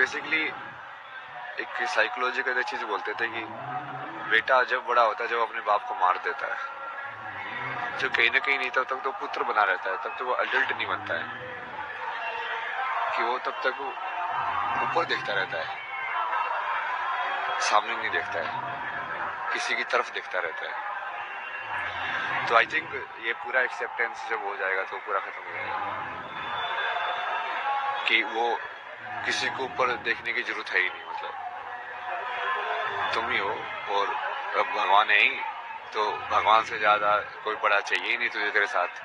Basically एक psychological चीज बोलते थे कि बेटा जब बड़ा होता है जब अपने बाप को मार देता है, जो कहीं ना कहीं नहीं तब तक तो पुत्र बना रहता है, तब तक वो अडल्ट नहीं बनता है, कि वो तब तक ऊपर देखता रहता है, सामने नहीं देखता है, किसी की तरफ देखता रहता है। तो आई थिंक ये पूरा एक्सेप्टेंस जब हो जाएगा तो पूरा खत्म हो जाएगा, कि वो किसी को ऊपर देखने की जरूरत है ही नहीं। मतलब तुम ही हो, और अब भगवान है ही, तो भगवान से ज्यादा कोई बड़ा चाहिए ही नहीं तुझे तेरे साथ।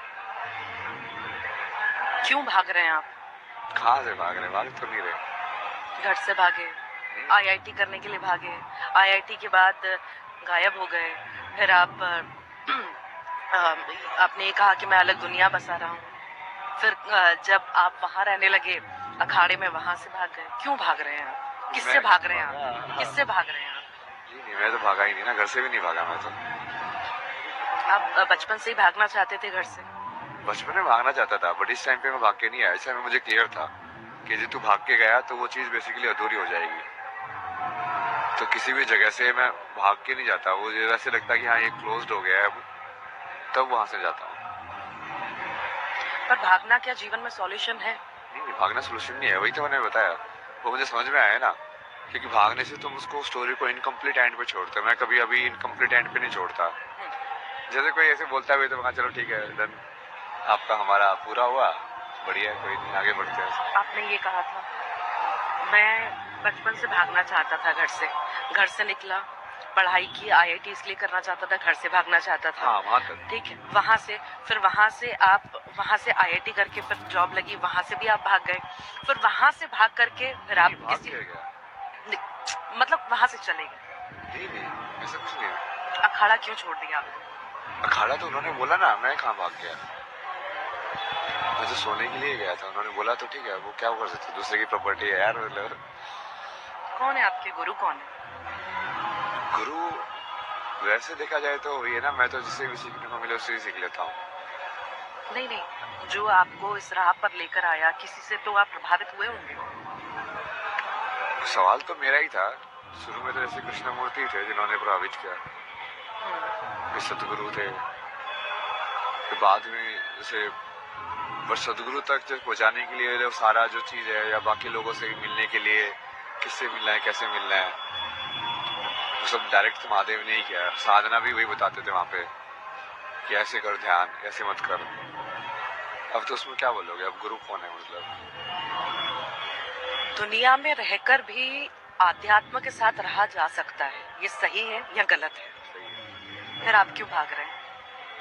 क्यों भाग रहे हैं आप? कहाँ से भाग रहे? भाग तो नहीं रहे। घर से भागे, आईआईटी करने के लिए भागे, आईआईटी के बाद गायब हो गए, फिर आप आपने कहा कि मैं अलग दुनिया बसा रहा हूँ, फिर जब आप वहाँ रहने लगे अखाड़े में, वहाँ से भाग गए। क्यों भाग रहे हैं आप? किससे भाग रहे हैं आप? किससे भाग रहे हैं आप? जी नहीं, मैं तो भागा ही नहीं ना, घर से भी नहीं भागा मैं तो। आप बचपन से ही भागना चाहते थे घर से? बचपन में भागना चाहता था, बट इस टाइम पे मैं भाग के नहीं आया। इस टाइम में मुझे क्लियर था कि यदि तू भाग के गया तो वो चीज बेसिकली अधूरी हो जाएगी। तो किसी भी जगह से मैं भाग के नहीं जाता, वो ऐसे लगता कि हाँ ये क्लोज्ड हो गया है अब, तब वहां से जाता हूँ। पर भागना क्या जीवन में सॉल्यूशन है? नहीं, भागना सोल्यूशन नहीं है, वही तो मैंने बताया। वो मुझे समझ में आया ना, क्योंकि भागने से तुम उसको स्टोरी को इनकम्प्लीट एंड पे छोड़ते हो। मैं कभी अभी इनकम्प्लीट एंड पे नहीं छोड़ता। जैसे कोई ऐसे बोलता है तो चलो ठीक है, देन आपका हमारा पूरा हुआ, बढ़िया, कोई नहीं, आगे बढ़ते हैं। आपने ये कहा था मैं बचपन से भागना चाहता था घर से निकला, पढ़ाई की, आईआईटी इसलिए करना चाहता था, घर से भागना चाहता था। हाँ, वहाँ तक ठीक है, वहाँ से आप वहाँ से आईआईटी करके फिर जॉब लगी, वहाँ से भी आप भाग गए, फिर वहाँ से भाग करके फिर आप भाग किसी गया, मतलब वहाँ से चले गए। नहीं ऐसा कुछ नहीं। अखाड़ा क्यों छोड़ दिया आपने? अखाड़ा तो उन्होंने बोला ना, मैं कहाँ भाग गया, मैं तो सोने के लिए गया था। उन्होंने बोला तो ठीक है, वो क्या कर सकते, दूसरे की प्रॉपर्टी है यार। मतलब कौन है आपके गुरु? कौन है गुरु? वैसे देखा जाए तो ये ना, मैं तो जिससे भी सीखने को मिले उससे ही सीख लेता हूँ। नहीं, जो आपको इस राह पर लेकर आया, किसी से तो आप प्रभावित हुए होंगे। सवाल तो मेरा ही था शुरू में, तो जैसे कृष्णमूर्ति थे जिन्होंने प्रभावित किया, सतगुरु थे, फिर बाद में जैसे, पर सदगुरु तक जो पहुंचाने के लिए जो सारा जो चीज है, या बाकी लोगों से मिलने के लिए किससे मिलना है, कैसे मिलना है, वो सब डायरेक्ट तो महादेव ने ही किया। साधना भी वही बताते थे वहां पे कि ऐसे कर ध्यान, ऐसे मत कर। अब तो उसमें क्या बोलोगे, अब गुरु कौन है? मतलब दुनिया में रहकर भी आध्यात्म के साथ रहा जा सकता है, ये सही है या गलत है? सही है। फिर आप क्यों भाग रहे हैं?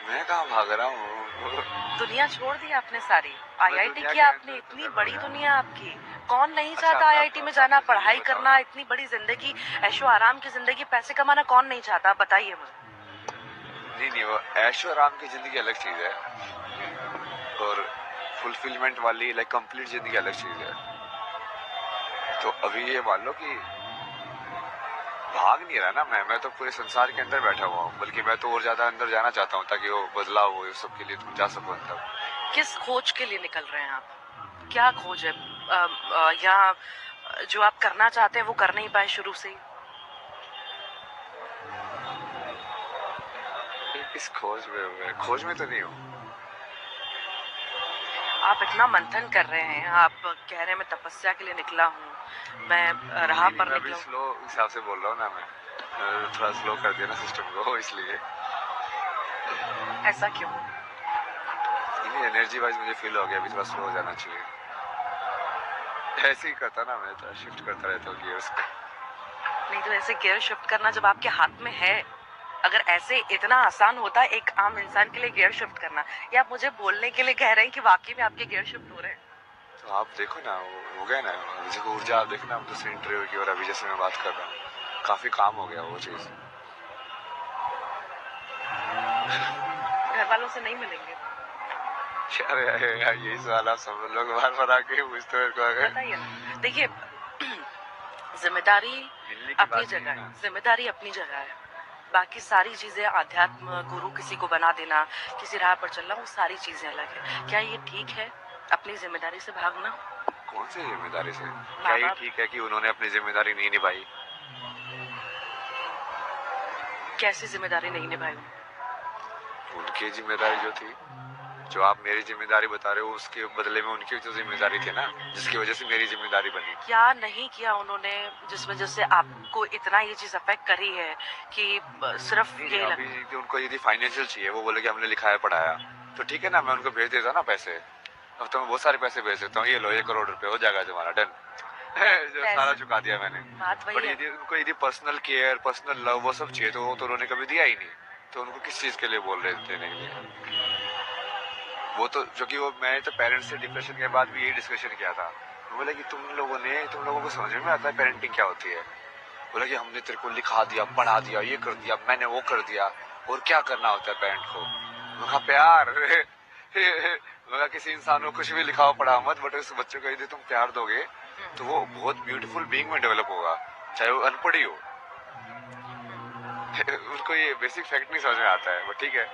मैं कहाँ भाग रहा हूँ? दुनिया छोड़ दी आपने सारी, आईआईटी की आपने, इतनी बड़ी दुनिया आपकी। कौन नहीं चाहता अच्छा, आईआईटी में जाना, पढ़ाई करना, इतनी बड़ी जिंदगी, ऐशो आराम की जिंदगी, पैसे कमाना, कौन नहीं चाहता? बताइए मुझे। नहीं, वो ऐशो आराम की जिंदगी अलग चीज है, और फुलफिलमेंट वाली लाइक कंप्लीट जिंदगी अलग चीज है। तो अभी ये मान लो कि भाग नहीं रहा ना मैं तो पूरे संसार के अंदर बैठा हुआ हूँ, बल्कि मैं तो और ज्यादा अंदर जाना चाहता हूँ, ताकि वो बदलाव हो, सबके लिए तुम जा सको अंदर। किस खोज के लिए निकल रहे हैं आप? क्या खोज है या जो आप करना चाहते हैं वो कर नहीं पाए शुरू से ही? किस खोज में? मैं खोज में तो नहीं हूँ। आप इतना मंथन कर रहे हैं, आप कह रहे हैं मैं तपस्या के लिए निकला हूँ, मैं राह पर मैं अभी निकला। स्लो हिसाब से बोल रहा हूँ ना, मैं थोड़ा स्लो कर दिया ना सिस्टम को, इसलिए। ऐसा क्यों? एनर्जी वाइज मुझे फील हो गया अभी थोड़ा स्लो हो जाना चाहिए। ऐसे ही करता ना, मैं तो शिफ्ट करता रहता हूँ गियर्स को। नहीं तो ऐसे गियर शिफ्ट करना जब आपके हाथ में है, अगर ऐसे इतना आसान होता है एक आम इंसान के लिए गियर शिफ्ट करना, या आप मुझे बोलने के लिए कह रहे हैं कि वाकई में आपके गियर शिफ्ट हो रहे हैं? तो आप देखो ना, वो हो गया ना, जैसे ऊर्जा आप देखना, दूसरे इंटरव्यू की, और अभी जैसे मैं बात कर रहा हूँ, काफी काम हो गया वो चीज। घर वालों से नहीं मिलेंगे? अरे यार, यही सवाल आप सब लोग बार बार आके पूछते हो मेरे को। बताइए, देखिए जिम्मेदारी अपनी जगह है, जिम्मेदारी अपनी जगह है, बाकी सारी चीजें, आध्यात्म, गुरु किसी को बना देना, किसी राह पर चलना, वो सारी चीजें अलग है। क्या ये ठीक है अपनी जिम्मेदारी से भागना? कौन सी जिम्मेदारी से? क्या ये बाप ठीक है कि उन्होंने अपनी जिम्मेदारी नहीं निभाई? कैसी जिम्मेदारी नहीं निभाई? उनकी जिम्मेदारी जो थी, जो आप मेरी जिम्मेदारी बता रहे हो, उसके बदले में उनकी तो जिम्मेदारी थी ना, जिसकी वजह से मेरी जिम्मेदारी बनी। क्या नहीं किया उन्होंने जिस वजह से आपको इतना ये चीज अफेक्ट करी है कि सिर्फ नहीं, ये अभी यदि उनको यदि फाइनेंशियल चाहिए, वो बोले कि हमने लिखाया पढ़ाया, तो ठीक है ना, मैं उनको भेज देता ना पैसे। अब तो मैं बहुत सारे पैसे भेज देता हूँ, ये लो 1 करोड़ रुपए हो जाएगा तुम्हारा, डन। जो सारा चुका दिया मैंने। बात वही बट है। यदि उनको यदि पर्सनल केयर, पर्सनल लव वो सब चाहिए, तो वो तो उन्होंने कभी दिया ही नहीं। तो उनको किस चीज के लिए बोल रहे थे देने के लिए? वो तो जो कि वो मैं तो पेरेंट्स से डिस्कशन के बाद भी यही डिस्कशन किया था। वो बोले कि तुम लोगों को समझ में आता है पेरेंटिंग क्या होती है? बोला कि हमने तेरे को लिखा दिया, पढ़ा दिया, ये कर दिया, मैंने वो कर दिया, और क्या करना होता है पेरेंट को? मैं कहा प्यार। मैं कहा किसी इंसान को कुछ भी लिखा हो पढ़ा मत, बट उस बच्चे को यदि तुम प्यार दोगे तो वो बहुत ब्यूटीफुल बीइंग में डेवलप होगा, चाहे वो अनपढ़ ही हो। उनको ये बेसिक फैक्ट नहीं समझ में आता है, बट ठीक है।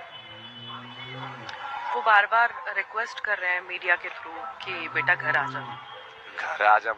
वो बार बार रिक्वेस्ट कर रहे हैं मीडिया के थ्रू कि बेटा घर आ जाओ। घर आ जा